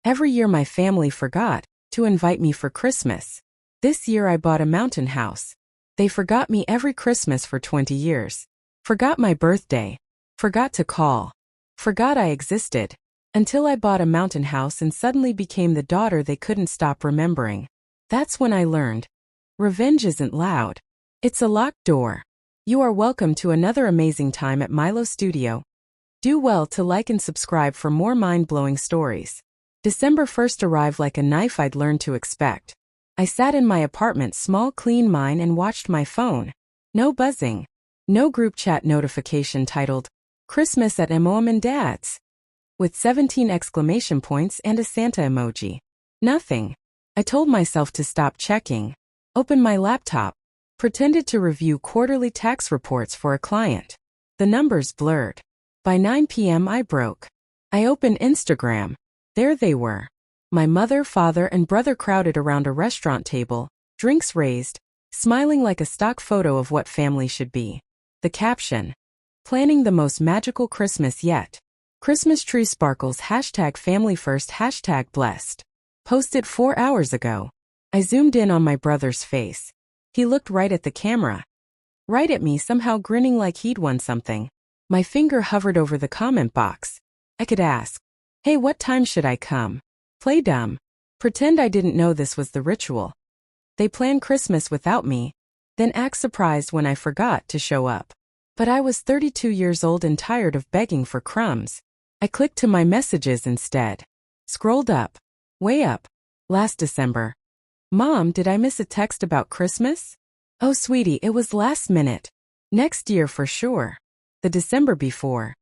Every year my family forgot to invite me for Christmas. This year I bought a mountain house. They forgot me every Christmas for 20 years. Forgot my birthday. Forgot to call. Forgot I existed. Until I bought a mountain house and suddenly became the daughter they couldn't stop remembering. That's when I learned. Revenge isn't loud. It's a locked door. You are welcome to another amazing time at Milo Studio. Do well to like and subscribe for more mind-blowing stories. December 1st arrived like a knife I'd learned to expect. I sat in my apartment, small, clean mine, and watched my phone. No buzzing. No group chat notification titled, Christmas at Mom and Dad's, with 17 exclamation points and a Santa emoji. Nothing. I told myself to stop checking. Opened my laptop. Pretended to review quarterly tax reports for a client. The numbers blurred. By 9 p.m. I broke. I opened Instagram. There they were. My mother, father, and brother crowded around a restaurant table, drinks raised, smiling like a stock photo of what family should be. The caption. Planning the most magical Christmas yet. Christmas tree sparkles #family first #blessed. Posted 4 hours ago. I zoomed in on my brother's face. He looked right at the camera. Right at me, somehow grinning like he'd won something. My finger hovered over the comment box. I could ask, hey, what time should I come? Play dumb. Pretend I didn't know this was the ritual. They plan Christmas without me, then act surprised when I forgot to show up. But I was 32 years old and tired of begging for crumbs. I clicked to my messages instead. Scrolled up. Way up. Last December. Mom, did I miss a text about Christmas? Oh, sweetie, it was last minute. Next year for sure. The December before.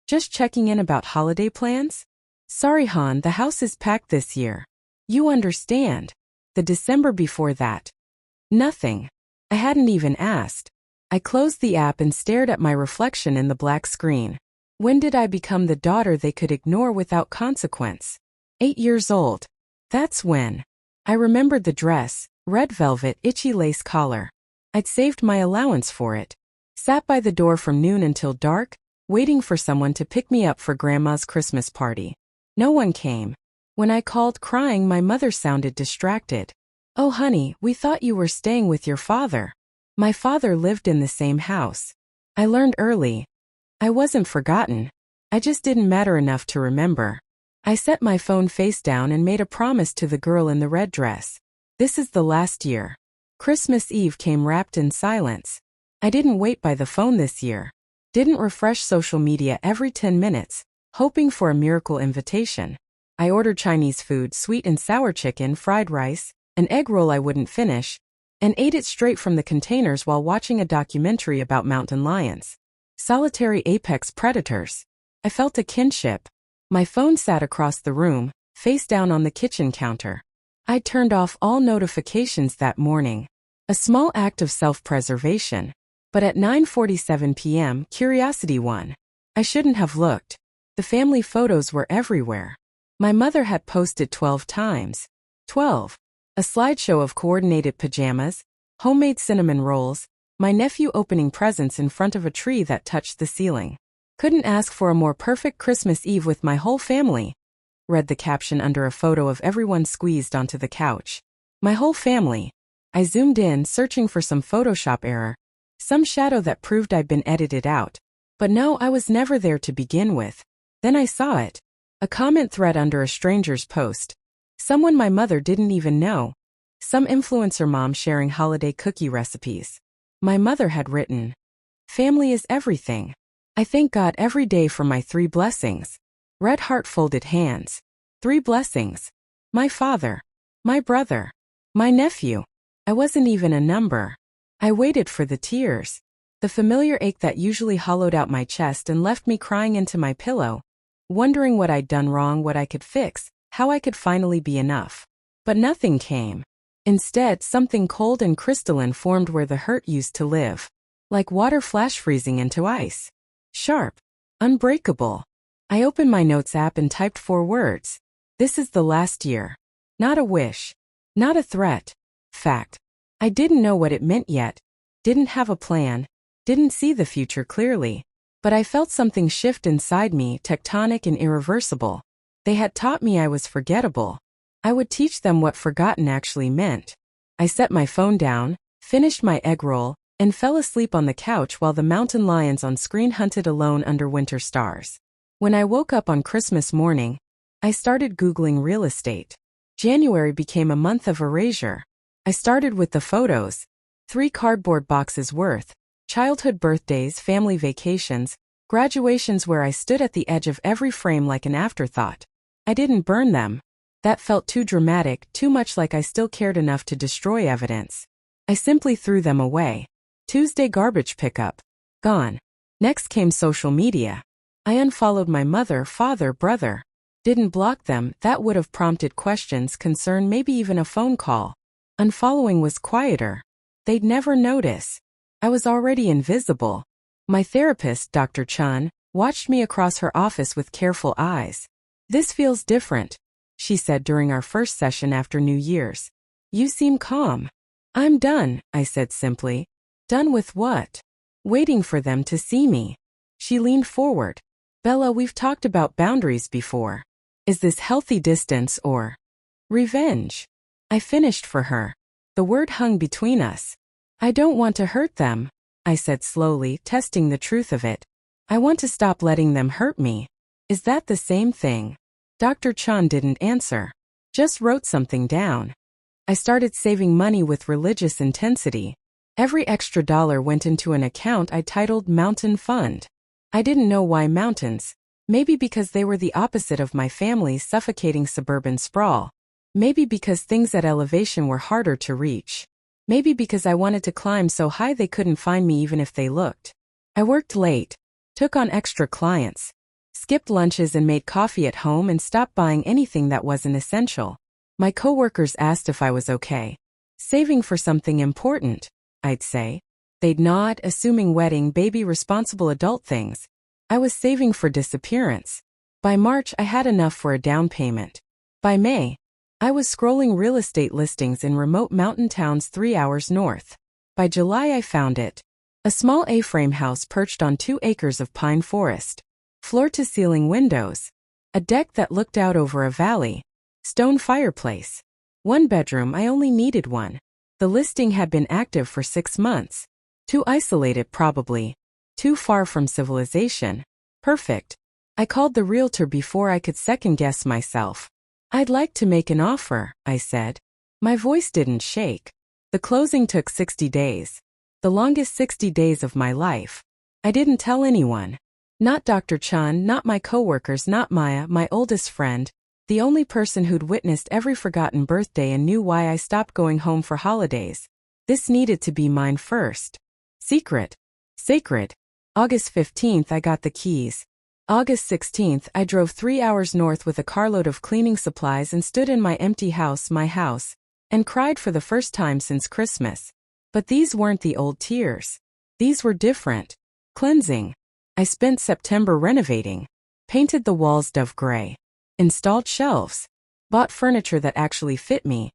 Just checking in about holiday plans? Sorry, hon, the house is packed this year. You understand. The December before that. Nothing. I hadn't even asked. I closed the app and stared at my reflection in the black screen. When did I become the daughter they could ignore without consequence? 8 years old. That's when. I remembered the dress, red velvet, itchy lace collar. I'd saved my allowance for it. Sat by the door from noon until dark, waiting for someone to pick me up for Grandma's Christmas party. No one came. When I called crying, my mother sounded distracted. Oh honey, we thought you were staying with your father. My father lived in the same house. I learned early. I wasn't forgotten. I just didn't matter enough to remember. I set my phone face down and made a promise to the girl in the red dress. This is the last year. Christmas Eve came wrapped in silence. I didn't wait by the phone this year. Didn't refresh social media every 10 minutes, hoping for a miracle invitation. I ordered Chinese food, sweet and sour chicken, fried rice, an egg roll I wouldn't finish, and ate it straight from the containers while watching a documentary about mountain lions. Solitary apex predators. I felt a kinship. My phone sat across the room, face down on the kitchen counter. I'd turned off all notifications that morning. A small act of self-preservation. But at 9:47 p.m., curiosity won. I shouldn't have looked. The family photos were everywhere. My mother had posted 12 times. 12. A slideshow of coordinated pajamas, homemade cinnamon rolls, my nephew opening presents in front of a tree that touched the ceiling. Couldn't ask for a more perfect Christmas Eve with my whole family, read the caption under a photo of everyone squeezed onto the couch. My whole family. I zoomed in, searching for some Photoshop error, some shadow that proved I'd been edited out. But no, I was never there to begin with. Then I saw it. A comment thread under a stranger's post. Someone my mother didn't even know. Some influencer mom sharing holiday cookie recipes. My mother had written, family is everything. I thank God every day for my 3 blessings. Red heart folded hands. 3 blessings. My father. My brother. My nephew. I wasn't even a number. I waited for the tears. The familiar ache that usually hollowed out my chest and left me crying into my pillow, wondering what I'd done wrong, what I could fix, how I could finally be enough. But nothing came. Instead, something cold and crystalline formed where the hurt used to live. Like water flash freezing into ice. Sharp. Unbreakable. I opened my notes app and typed 4 words. This is the last year. Not a wish. Not a threat. Fact. I didn't know what it meant yet. Didn't have a plan. Didn't see the future clearly. But I felt something shift inside me, tectonic and irreversible. They had taught me I was forgettable. I would teach them what forgotten actually meant. I set my phone down, finished my egg roll, and fell asleep on the couch while the mountain lions on screen hunted alone under winter stars. When I woke up on Christmas morning, I started Googling real estate. January became a month of erasure. I started with the photos. 3 cardboard boxes worth. Childhood birthdays, family vacations, graduations where I stood at the edge of every frame like an afterthought. I didn't burn them. That felt too dramatic, too much like I still cared enough to destroy evidence. I simply threw them away. Tuesday garbage pickup. Gone. Next came social media. I unfollowed my mother, father, brother. Didn't block them, that would have prompted questions, concern, maybe even a phone call. Unfollowing was quieter. They'd never notice. I was already invisible. My therapist, Dr. Chun, watched me across her office with careful eyes. "This feels different," she said during our first session after New Year's. "You seem calm." "I'm done," I said simply. "Done with what?" "Waiting for them to see me." She leaned forward. "Bella, we've talked about boundaries before. Is this healthy distance or revenge?" I finished for her. The word hung between us. "I don't want to hurt them," I said slowly, testing the truth of it. "I want to stop letting them hurt me." "Is that the same thing?" Dr. Chun didn't answer. Just wrote something down. I started saving money with religious intensity. Every extra dollar went into an account I titled Mountain Fund. I didn't know why mountains. Maybe because they were the opposite of my family's suffocating suburban sprawl. Maybe because things at elevation were harder to reach. Maybe because I wanted to climb so high they couldn't find me even if they looked. I worked late, took on extra clients, skipped lunches and made coffee at home and stopped buying anything that wasn't essential. My coworkers asked if I was okay. "Saving for something important," I'd say. They'd nod, assuming wedding, baby, responsible adult things. I was saving for disappearance. By March, I had enough for a down payment. By May, I was scrolling real estate listings in remote mountain towns 3 hours north. By July, I found it. A small A-frame house perched on 2 acres of pine forest. Floor-to-ceiling windows. A deck that looked out over a valley. Stone fireplace. 1 bedroom, I only needed one. The listing had been active for 6 months. Too isolated probably. Too far from civilization. Perfect. I called the realtor before I could second-guess myself. "I'd like to make an offer," I said. My voice didn't shake. The closing took 60 days. The longest 60 days of my life. I didn't tell anyone. Not Dr. Chun, not my coworkers, not Maya, my oldest friend, the only person who'd witnessed every forgotten birthday and knew why I stopped going home for holidays. This needed to be mine first. Secret. Sacred. August 15th, I got the keys. August 16th, I drove 3 hours north with a carload of cleaning supplies and stood in my empty house, my house, and cried for the first time since Christmas. But these weren't the old tears. These were different. Cleansing. I spent September renovating. Painted the walls dove gray. Installed shelves. Bought furniture that actually fit me.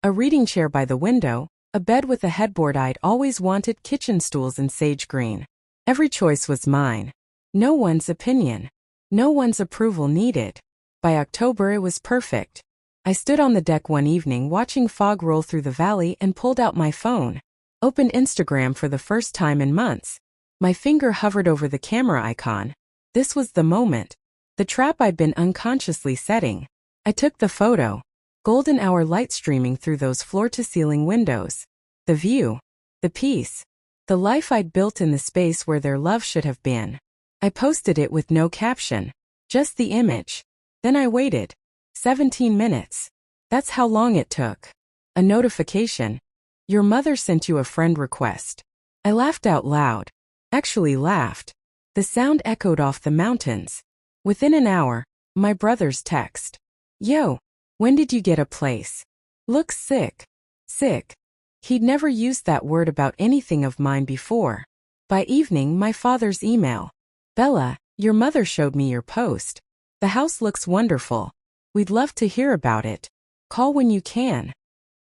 A reading chair by the window, a bed with a headboard I'd always wanted, kitchen stools in sage green. Every choice was mine. No one's opinion. No one's approval needed. By October it was perfect. I stood on the deck one evening watching fog roll through the valley and pulled out my phone. Opened Instagram for the first time in months. My finger hovered over the camera icon. This was the moment. The trap I'd been unconsciously setting. I took the photo. Golden hour light streaming through those floor-to-ceiling windows. The view. The peace. The life I'd built in the space where their love should have been. I posted it with no caption. Just the image. Then I waited. 17 minutes. That's how long it took. A notification. "Your mother sent you a friend request." I laughed out loud. Actually laughed. The sound echoed off the mountains. Within an hour, my brother's text. "Yo, when did you get a place? Looks sick." Sick. He'd never used that word about anything of mine before. By evening, my father's email. "Bella, your mother showed me your post. The house looks wonderful. We'd love to hear about it. Call when you can."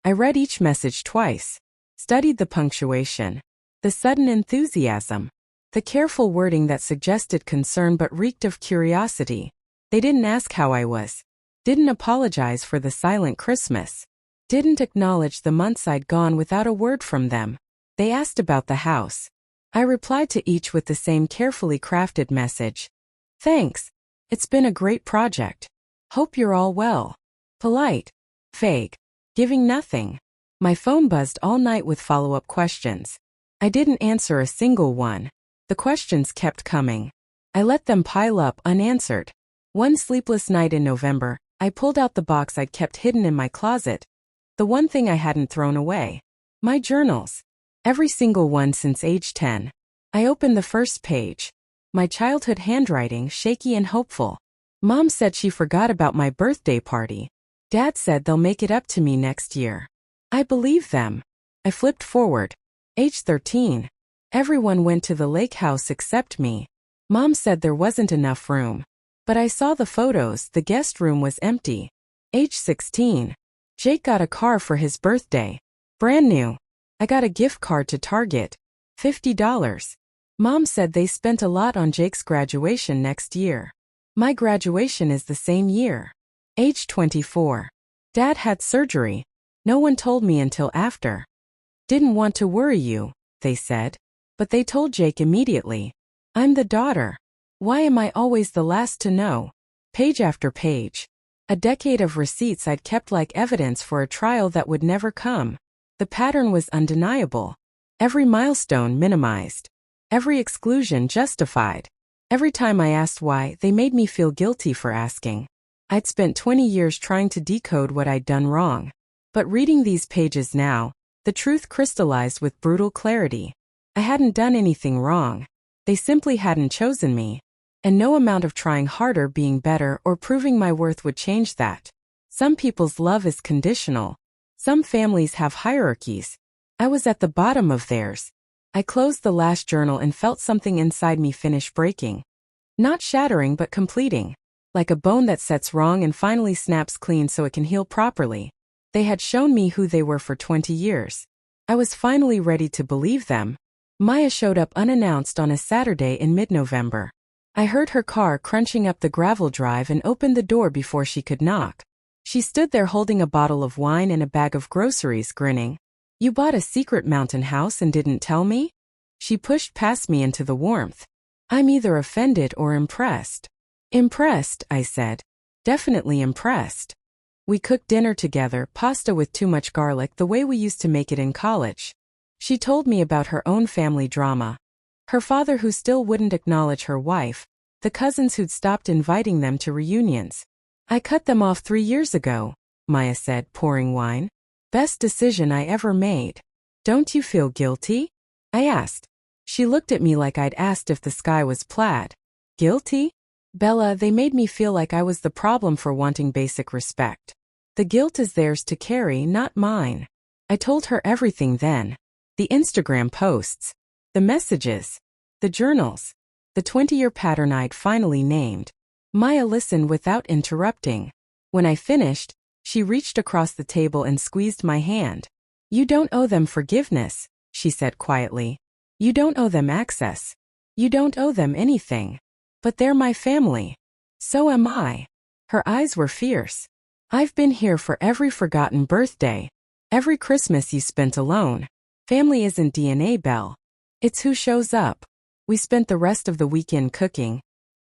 I read each message twice. Studied the punctuation. The sudden enthusiasm. The careful wording that suggested concern but reeked of curiosity. They didn't ask how I was. Didn't apologize for the silent Christmas. Didn't acknowledge the months I'd gone without a word from them. They asked about the house. I replied to each with the same carefully crafted message. Thanks. It's been a great project. Hope you're all well. Polite. Vague. Giving nothing. My phone buzzed all night with follow-up questions. I didn't answer a single one. The questions kept coming. I let them pile up unanswered. One sleepless night in November, I pulled out the box I'd kept hidden in my closet. The one thing I hadn't thrown away. My journals. Every single one since age 10. I opened the first page. My childhood handwriting shaky and hopeful. Mom said she forgot about my birthday party. Dad said they'll make it up to me next year. I believed them. I flipped forward. Age 13. Everyone went to the lake house except me. Mom said there wasn't enough room. But I saw the photos, the guest room was empty. Age 16. Jake got a car for his birthday. Brand new. I got a gift card to Target. $50. Mom said they spent a lot on Jake's graduation next year. My graduation is the same year. Age 24. Dad had surgery. No one told me until after. Didn't want to worry you, they said. But they told Jake immediately. I'm the daughter. Why am I always the last to know? Page after page. A decade of receipts I'd kept like evidence for a trial that would never come. The pattern was undeniable. Every milestone minimized. Every exclusion justified. Every time I asked why, they made me feel guilty for asking. I'd spent 20 years trying to decode what I'd done wrong. But reading these pages now, the truth crystallized with brutal clarity. I hadn't done anything wrong. They simply hadn't chosen me. And no amount of trying harder, being better, or proving my worth would change that. Some people's love is conditional. Some families have hierarchies. I was at the bottom of theirs. I closed the last journal and felt something inside me finish breaking. Not shattering but completing. Like a bone that sets wrong and finally snaps clean so it can heal properly. They had shown me who they were for 20 years. I was finally ready to believe them. Maya showed up unannounced on a Saturday in mid-November. I heard her car crunching up the gravel drive and opened the door before she could knock. She stood there holding a bottle of wine and a bag of groceries, grinning. You bought a secret mountain house and didn't tell me? She pushed past me into the warmth. I'm either offended or impressed. Impressed, I said. Definitely impressed. We cooked dinner together, pasta with too much garlic, the way we used to make it in college. She told me about her own family drama. Her father who still wouldn't acknowledge her wife, the cousins who'd stopped inviting them to reunions. I cut them off 3 years ago, Maya said, pouring wine. Best decision I ever made. Don't you feel guilty? I asked. She looked at me like I'd asked if the sky was plaid. Guilty? Bella, they made me feel like I was the problem for wanting basic respect. The guilt is theirs to carry, not mine. I told her everything then. The Instagram posts. The messages. The journals. The 20-year pattern I'd finally named. Maya listened without interrupting. When I finished, she reached across the table and squeezed my hand. You don't owe them forgiveness, she said quietly. You don't owe them access. You don't owe them anything. But they're my family. So am I. Her eyes were fierce. I've been here for every forgotten birthday. Every Christmas you spent alone. Family isn't DNA, Belle. It's who shows up. We spent the rest of the weekend cooking,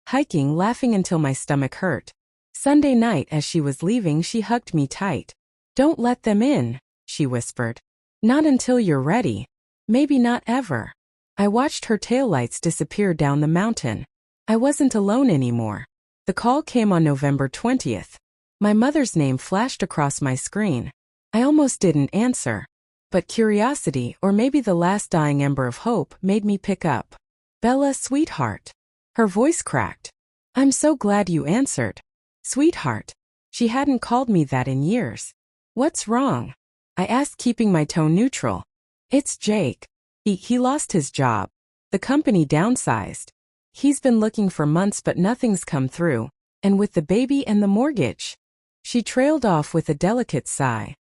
hiking, laughing until my stomach hurt. Sunday night as she was leaving, she hugged me tight. Don't let them in, she whispered. Not until you're ready. Maybe not ever. I watched her taillights disappear down the mountain. I wasn't alone anymore. The call came on November 20th. My mother's name flashed across my screen. I almost didn't answer. But curiosity, or maybe the last dying ember of hope, made me pick up. Bella, sweetheart. Her voice cracked. I'm so glad you answered. Sweetheart. She hadn't called me that in years. What's wrong? I asked, keeping my tone neutral. It's Jake. He lost his job. The company downsized. He's been looking for months but nothing's come through. And with the baby and the mortgage. She trailed off with a delicate sigh.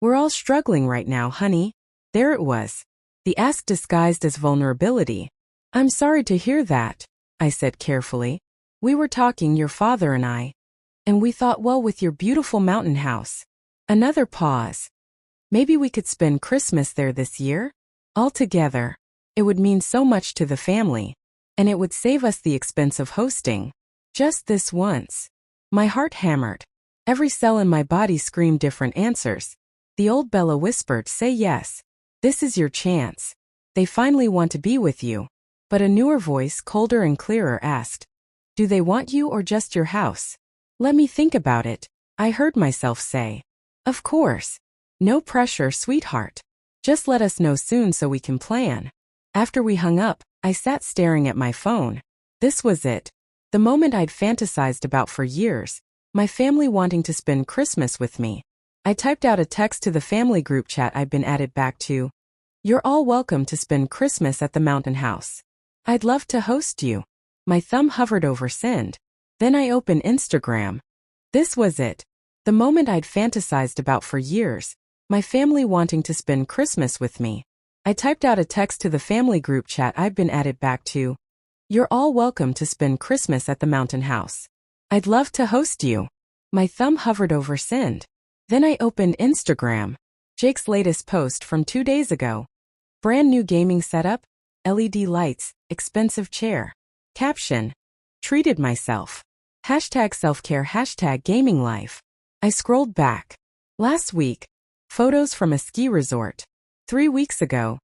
We're all struggling right now, honey. There it was. The ask disguised as vulnerability. I'm sorry to hear that, I said carefully. We were talking, your father and I, and we thought, well, with your beautiful mountain house. Another pause. Maybe we could spend Christmas there this year? All together. It would mean so much to the family. And it would save us the expense of hosting. Just this once. My heart hammered. Every cell in my body screamed different answers. The old Bella whispered, say yes. This is your chance. They finally want to be with you. But a newer voice, colder and clearer, asked, do they want you or just your house? Let me think about it, I heard myself say. Of course. No pressure, sweetheart. Just let us know soon so we can plan. After we hung up, I sat staring at my phone. This was it. The moment I'd fantasized about for years. My family wanting to spend Christmas with me. I typed out a text to the family group chat I'd been added back to. You're all welcome to spend Christmas at the mountain house. I'd love to host you. My thumb hovered over send. Then I opened Instagram. This was it. The moment I'd fantasized about for years. My family wanting to spend Christmas with me. I typed out a text to the family group chat I'd been added back to. You're all welcome to spend Christmas at the mountain house. I'd love to host you. My thumb hovered over send. Then I opened Instagram. Jake's latest post from 2 days ago. Brand new gaming setup, LED lights, expensive chair. Caption. Treated myself. Hashtag self-care, hashtag gaming life. I scrolled back. Last week. Photos from a ski resort. 3 weeks ago.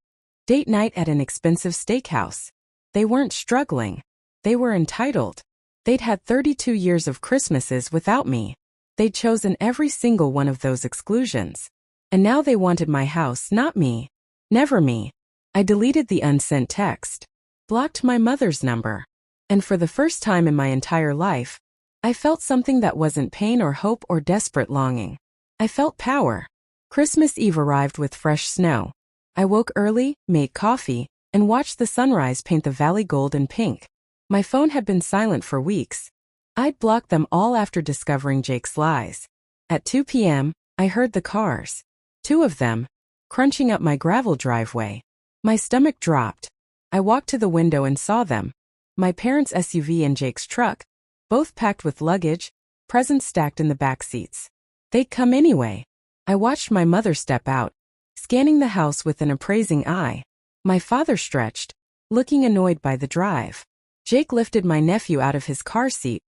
Date night at an expensive steakhouse. They weren't struggling. They were entitled. They'd had 32 years of Christmases without me. They'd chosen every single one of those exclusions. And now they wanted my house, not me. Never me. I deleted the unsent text. Blocked my mother's number. And for the first time in my entire life, I felt something that wasn't pain or hope or desperate longing. I felt power. Christmas Eve arrived with fresh snow. I woke early, made coffee, and watched the sunrise paint the valley gold and pink. My phone had been silent for weeks. I'd blocked them all after discovering Jake's lies. At 2 p.m., I heard the cars. 2 of them, crunching up my gravel driveway. My stomach dropped. I walked to the window and saw them. My parents' SUV and Jake's truck, both packed with luggage, presents stacked in the back seats. They'd come anyway. I watched my mother step out, scanning the house with an appraising eye. My father stretched, looking annoyed by the drive. Jake lifted my nephew out of his car seat,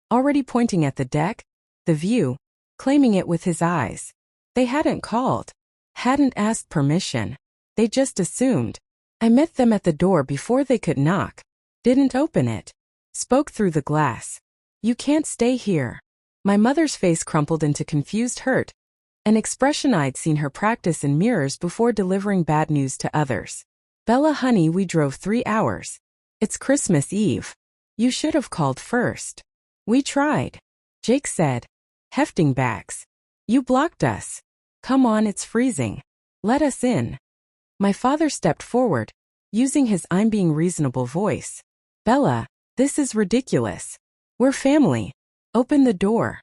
already pointing at the deck, the view, claiming it with his eyes. They hadn't called, hadn't asked permission. They just assumed. I met them at the door before they could knock. Didn't open it. Spoke through the glass. You can't stay here. My mother's face crumpled into confused hurt, an expression I'd seen her practice in mirrors before delivering bad news to others. Bella, honey, we drove 3 hours. It's Christmas Eve. You should have called first. We tried. Jake said, hefting bags. You blocked us. Come on, it's freezing. Let us in. My father stepped forward, using his I'm being reasonable voice. Bella, this is ridiculous. We're family. Open the door.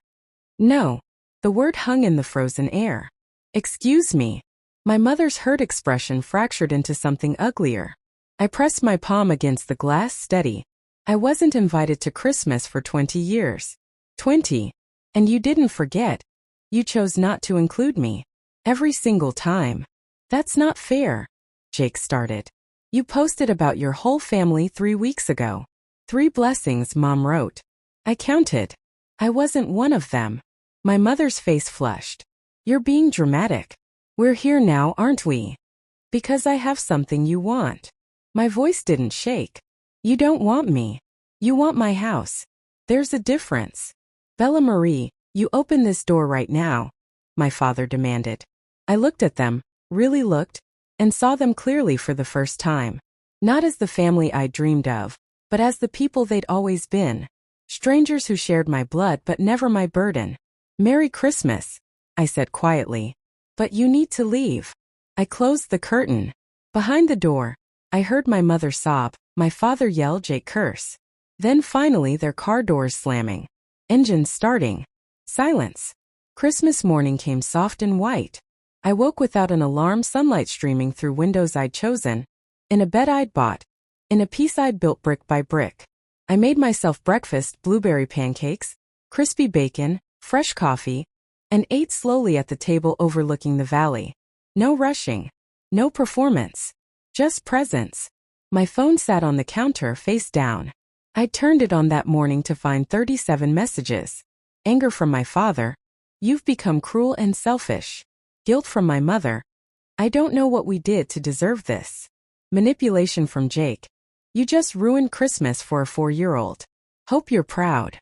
No. The word hung in the frozen air. Excuse me. My mother's hurt expression fractured into something uglier. I pressed my palm against the glass, steady. I wasn't invited to Christmas for 20 years. 20. And you didn't forget. You chose not to include me. Every single time. That's not fair. Jake started. You posted about your whole family 3 weeks ago. 3 blessings, Mom wrote. I counted. I wasn't one of them. My mother's face flushed. You're being dramatic. We're here now, aren't we? Because I have something you want. My voice didn't shake. You don't want me. You want my house. There's a difference. Bella Marie, you open this door right now, my father demanded. I looked at them, really looked, and saw them clearly for the first time. Not as the family I dreamed of, but as the people they'd always been. Strangers who shared my blood but never my burden. Merry Christmas, I said quietly. But you need to leave. I closed the curtain. Behind the door, I heard my mother sob, my father yell, Jake curse. Then finally their car doors slamming. Engines starting. Silence. Christmas morning came soft and white. I woke without an alarm, sunlight streaming through windows I'd chosen. In a bed I'd bought. In a piece I'd built brick by brick. I made myself breakfast, blueberry pancakes, crispy bacon, fresh coffee, and ate slowly at the table overlooking the valley. No rushing. No performance. Just presence. My phone sat on the counter face down. I turned it on that morning to find 37 messages. Anger from my father. You've become cruel and selfish. Guilt from my mother. I don't know what we did to deserve this. Manipulation from Jake. You just ruined Christmas for a 4-year-old. Hope you're proud.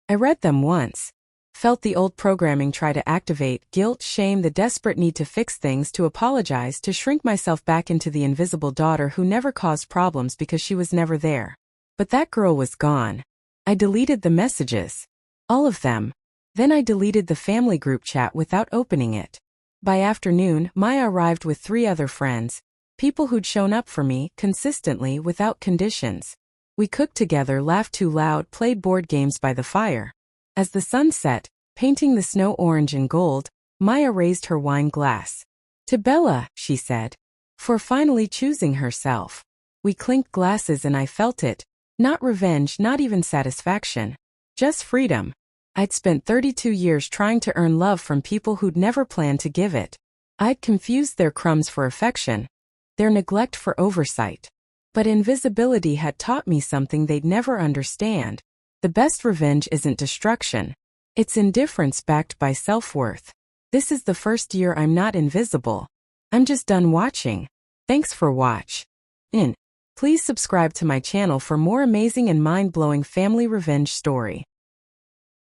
I read them once. Felt the old programming try to activate guilt, shame, the desperate need to fix things, to apologize, to shrink myself back into the invisible daughter who never caused problems because she was never there. But that girl was gone. I deleted the messages. All of them. Then I deleted the family group chat without opening it. By afternoon, Maya arrived with 3 other friends, people who'd shown up for me consistently without conditions. We cooked together, laughed too loud, played board games by the fire. As the sun set, painting the snow orange and gold, Maya raised her wine glass. To Bella, she said, for finally choosing herself. We clinked glasses and I felt it. Not revenge, not even satisfaction. Just freedom. I'd spent 32 years trying to earn love from people who'd never planned to give it. I'd confused their crumbs for affection, their neglect for oversight. But invisibility had taught me something they'd never understand. The best revenge isn't destruction. It's indifference backed by self-worth. This is the first year I'm not invisible. I'm just done watching. Thanks for watching. Please subscribe to my channel for more amazing and mind-blowing family revenge story.